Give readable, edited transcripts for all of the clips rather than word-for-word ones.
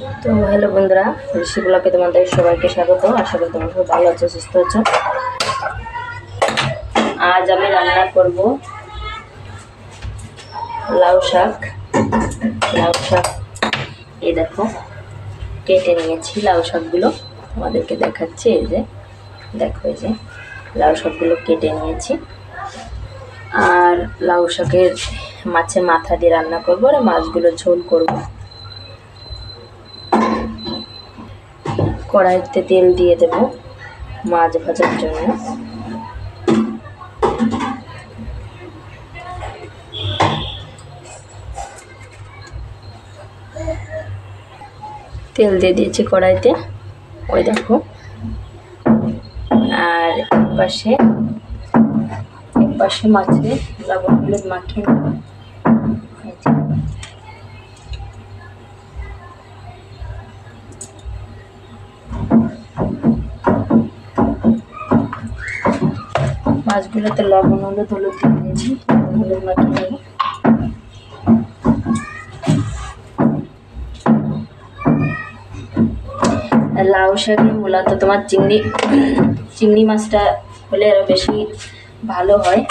তো হ্যালো বন্ধুরা, ঋষি ব্লগে তোমাদের সবাইকে স্বাগত। আশা করি তোমরা সবাই ভালো আছো, সুস্থ আছো। আজ আমি রান্না করব লাউ শাক। এই দেখো কেটে নিয়েছি লাউ শাকগুলো, তোমাদেরকে দেখাচ্ছি। এই যে দেখো, এই যে লাউ শাকগুলো কেটে নিয়েছি। আর লাউ শাকের মাছের মাথা দিয়ে রান্না করবো, আর মাছগুলো ঝোল করব। কড়াইতে তেল দিয়ে দেব মাছ ভাজার জন্য। তেল দিয়ে দিয়েছি কড়াইতে, ওই দেখো। আর এক পাশে মাছে লবণ হলুদ মাখিয়ে নেব। মাছগুলোতে লবণ হলুদ দিয়ে দিয়েছি, হলুদ মাখিয়ে নেব। লাউ শাকে মূলত তোমার চিংড়ি মাছটা হলে আরো বেশি ভালো হয়,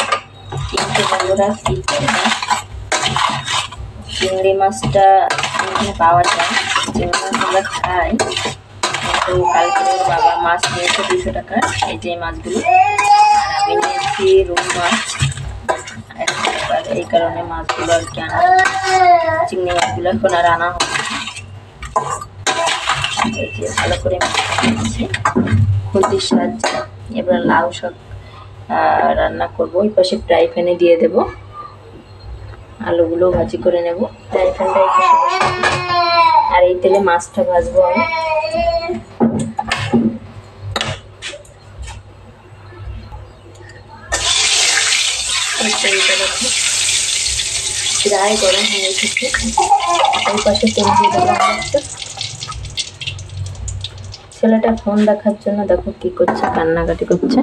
কিন্তু বন্ধুরা কি করবে, চিংড়ি মাছটা এখানে পাওয়া যায়। চিংড়ি মাছ আমরা খাই, কিন্তু কালকে বাবা মাছ নিয়েছে 200 টাকা, এই যে মাছগুলো। আর আমি নিয়েছি রুই মাছ 100 টাকা। এই কারণে মাছগুলো আর কি আনা, চিংড়ি মাছগুলো এখন আর আনা হবে। ভালো করে খুন্তির সাহায্যে এবার লাউ শাক রান্না করবো। এই পাশে ফ্রাই প্যানে দিয়ে দেব, আলুগুলো ভাজি করে নেব। ফ্রাই প্যানটা এই পাশে আর এই তেলে মাছটা ভাজবো আমি। তেলটা দেখো প্রায় গরম হয়ে এসেছে। ওই পাশে তেল দিয়ে দেবো একটু। ছেলেটা ফোন দেখার জন্য দেখো কি করছে, কান্নাকাটি করছে।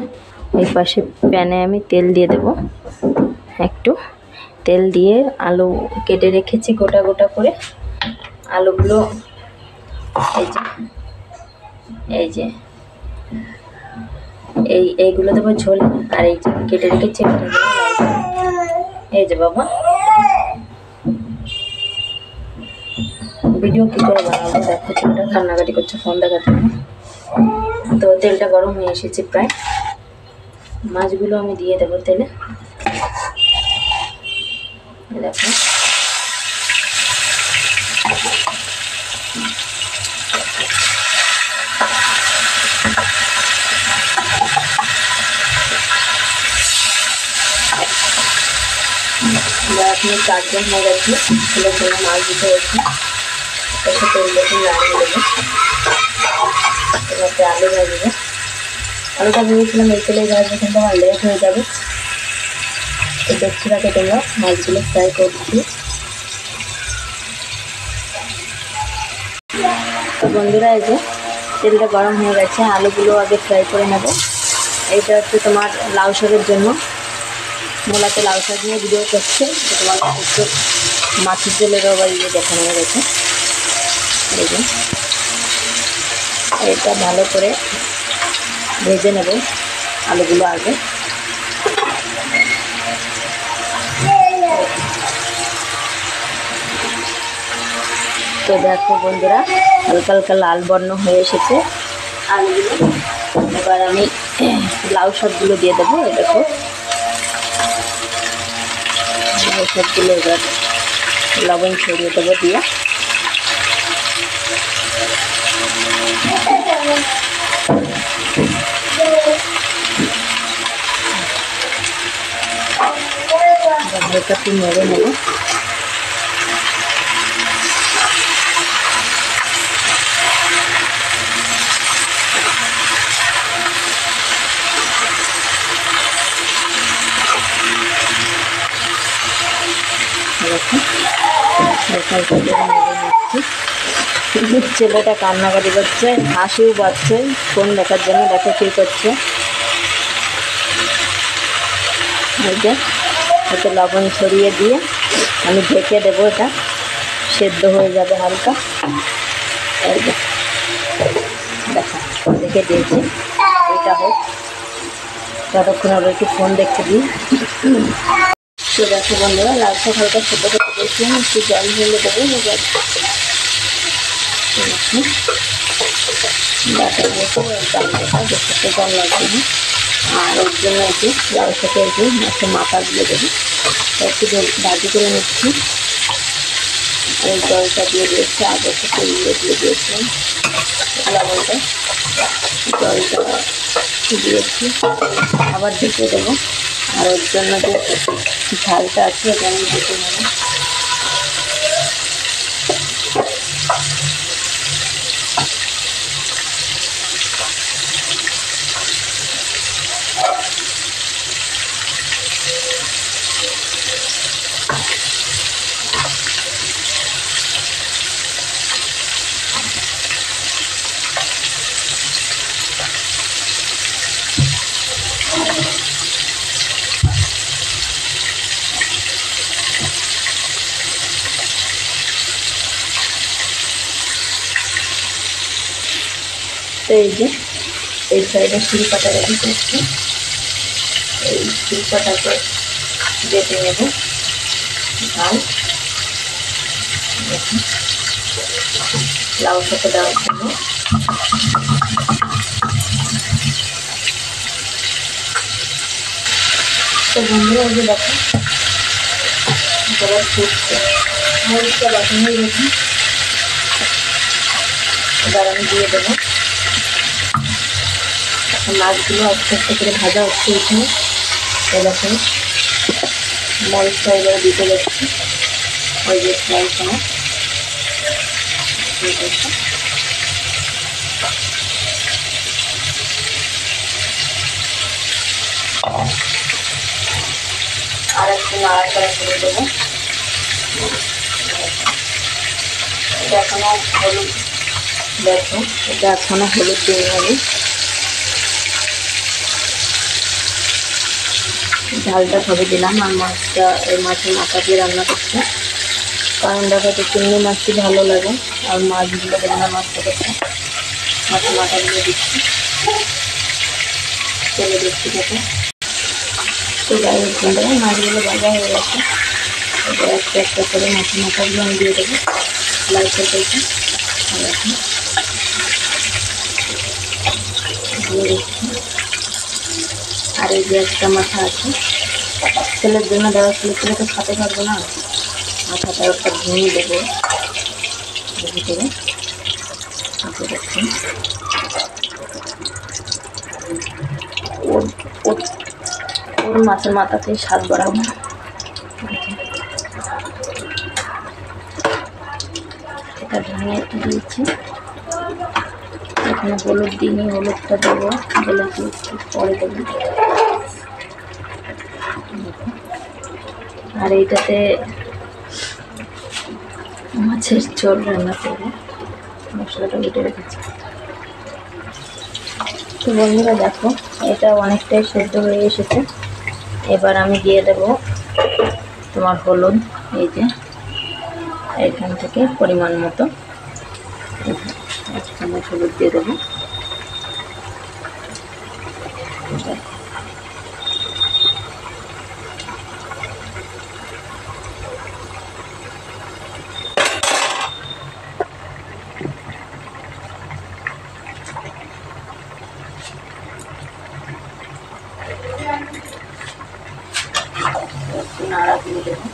এই পাশে প্যানে আমি তেল দিয়ে দেব, একটু তেল দিয়ে আলু কেটে রেখেছি গোটা গোটা করে। আলুগুলো এইগুলো দেবো ঝোলে। আর এই যে কেটে রেখেছি, এই যে বাবা ভিডিও কি করে বানাবো, দেখো ছেলেটা কান্নাকাটি করছে ফোন দেখার জন্য। তো তেলটা গরম হয়ে এসেছে প্রায়, মাছগুলো আমি দিয়ে দেবো তেলে। দেখো আপনি 4 জন হয়ে গেছে, ছেলের জন্য মাছ দিতে হয়েছে। তার সাথে এরকম লাগিয়ে দেবো। এবার আলু ভাজবো। আলুটা ভেবেছিলাম এই তেলে ভাজবো, কিন্তু আমার লেট হয়ে যাবে। তো দেখতে থাকে তোমরা, মাছগুলো ফ্রাই করছি। তো বন্ধুরা, এই যে তেলটা গরম হয়ে গেছে, আলুগুলো আগে ফ্রাই করে নেব। এইটা হচ্ছে তোমার লাউ শাকের জন্য, মূলত লাউ শাক নিয়ে ভিডিও করছে। তো তোমার একটু মাছের তেলের আবার দেখানো হয়ে গেছে। এই যে এটা ভালো করে ভেজে নেব আলুগুলো আগে। তো দেখো বন্ধুরা, হালকা হালকা লাল বর্ণ হয়ে এসেছে আলুগুলো। এবার আমি লাউ শাকগুলো দিয়ে দেবো। এই দেখো লাউ শাকগুলো এবার লবণ ছড়িয়ে দেবো, দিয়ে হালকা একটু নেড়ে নেব। ছেলেটা কান্নাকাটি করছে, হাসিও পাচ্ছে ফোন দেখার জন্য। দেখো কি করছে, এতে লবণ ছড়িয়ে দিয়ে আমি ঢেকে দেবো। এটা সেদ্ধ হয়ে যাবে হালকা। এই যে দেখো দেখে দিয়েছি, এটা হোক যতক্ষণ ওরা একটু ফোন দেখতে দিই। তো দেখো বন্ধুরা, লাল শাক হালকা ছোটো করতে দিয়েছিলাম, একটু জল ঢেলে দেবো। এবার ডাটা বসে ডালটা বেশি জল লাগবে না। আর ওর জন্য একটু লাল শাকে একটু মাছের মাথা দিয়ে দেবো, একটু ভাজি করে নিচ্ছি। এই জলটা দিয়ে দিয়েছি, আগে থেকে দিয়ে দিয়েছিলাম লবণটা, জলটা দিয়েছি, আবার ঢেকে দেবো। আর ওর জন্য যে ঝালটা আছে ওটা আমি ঢেকে নেবো। তো এই যে এই সাইডে শিলপাটা রেডি করছি, এই শিলপাটাকে বেটে নেব ঝাল। লাউ শাকে দেওয়ার জন্য তো বন্ধুরা এই যে দেখো এবার ফুটছে, মরিচটা বাকি হয়ে গেছে। এবার আমি দিয়ে দেবো মাছগুলো আস্তে আস্তে করে ভাজা হচ্ছে এখানে। এরকম মরিচটা এবার দিতে যাচ্ছি, ওই যে ফ্রাই করা আর একটু নাড়াচাড়া করে দেবো। এটা এখনো হলুদ, দেখো এটা এখনো হলুদ দিয়ে হবে। ঝালটা সবে দিলাম, আর মাছটা এই মাছের মাথা দিয়ে রান্না করছে, কারণ দেখো তো চিংড়ি মাছটি ভালো লাগে। আর মাছগুলো রান্না মাছটা করছে, মাছের মাথাগুলো দিচ্ছি, তেলে দিচ্ছি দেখো। তো যাই হোক বন্ধুরা, মাছগুলো ভাজা হয়ে গেছে। এবার একটা একটা করে মাছের মাথাগুলো আমি দিয়ে দেবো লাল তরকারিটা। দিয়ে দিচ্ছি। আর এই যে একটা মাথা আছে, ছেলের জন্য দেওয়া, ছেলে তো খেতে পারবো না, মাথাটা একটা ভেঙে দেবো ভিতরে। ওর মাছের মাথাতে স্বাদ বাড়াবো। এটা ভেঙে দিয়েছি, এখানে হলুদ দিইনি, হলুদটা দেবো, হলুদ একটু পরে দেবো। আর এইটাতে মাছের ঝোল রান্না করবো, মশলাটা বেটে রেখেছি। তো বন্ধুরা দেখো এটা অনেকটাই সেদ্ধ হয়ে এসেছে। এবার আমি দিয়ে দেবো তোমার হলুদ, এই যে এখান থেকে পরিমাণ মতো 1 চামচ হলুদ দিয়ে দেবো। নাড়া দিয়ে দেবো।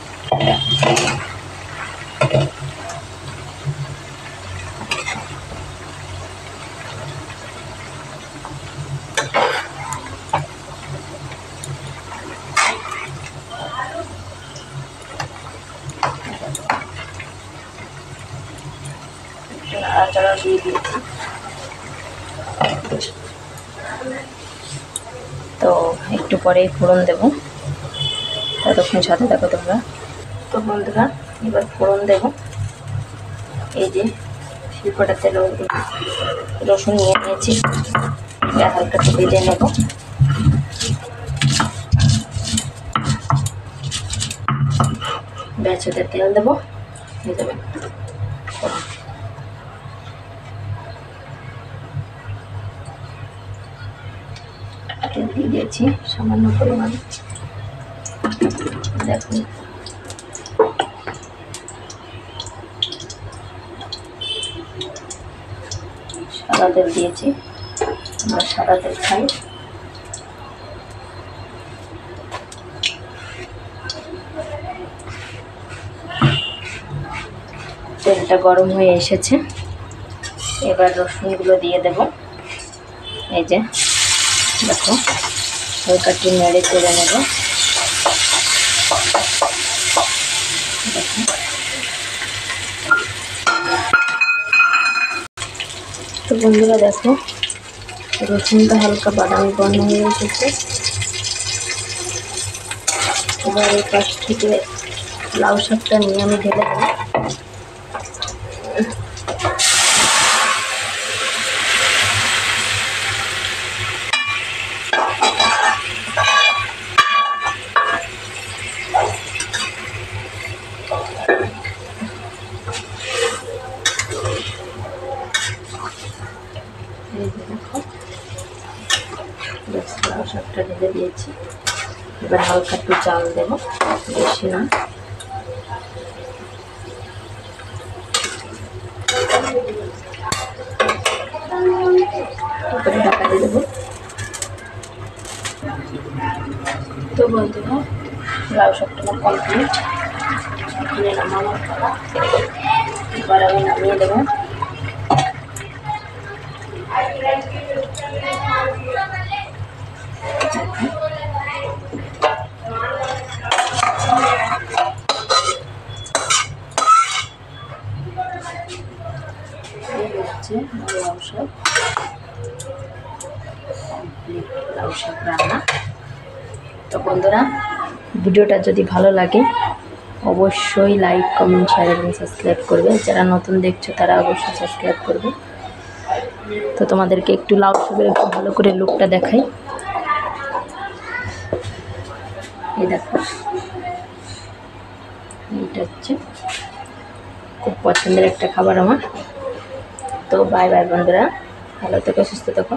নাড়াচাড়া দিয়ে দিয়েছি। তো একটু পরেই ফোড়ন দেবো, ততক্ষণ সাথে থাকো তোমরা। তো বন্ধুরা এবার ফোড়ন দেব। এই যে শিল্পটাতে রসুন নিয়ে নিয়েছি, এটা হালকা একটু ভেজে নেব। বেঁচেতে তেল দেবো, হয়ে যাবে। তেল দিয়ে দিয়েছি সামান্য পরিমাণ। দেখুন সাদা তেল দিয়েছি, আমরা সাদা তেল খাই। তেলটা গরম হয়ে এসেছে, এবার রসুনগুলো দিয়ে দেব। এই যে দেখো হালকা একটু নেড়ে চেড়ে নেব। তো বন্ধুরা দেখো রসুনটা হালকা বাদামি বর্ণ হয়ে এসেছে। এবার এই পাশ থেকে লাউ শাকটা নিয়ে আমি ঢেলে দেবো। লাউ শাকটা ঢেলে দিয়েছি, এবার হালকা একটু চাল দেবো, বেশি না। তারপরে ঢাকা দিয়ে দেবো। তো বন্ধুরা লাউ শাকটা আমার কমপ্লিট, এখানে নামানোর পালা। এবার আমি নামিয়ে দেবো। লাউ শাক কমপ্লিট, লাউ শাক রান্না। তো বন্ধুরা ভিডিওটা যদি ভালো লাগে অবশ্যই লাইক, কমেন্ট, শেয়ার এবং সাবস্ক্রাইব করবে। যারা নতুন দেখছো তারা অবশ্যই সাবস্ক্রাইব করবে। তো তোমাদেরকে একটু লাউ শাকের একটু ভালো করে লুকটা দেখাই। এই দেখো এটা হচ্ছে খুব পছন্দের একটা খাবার আমার। তো বাই বাই বন্ধুরা, ভালো থেকো, সুস্থ থেকো।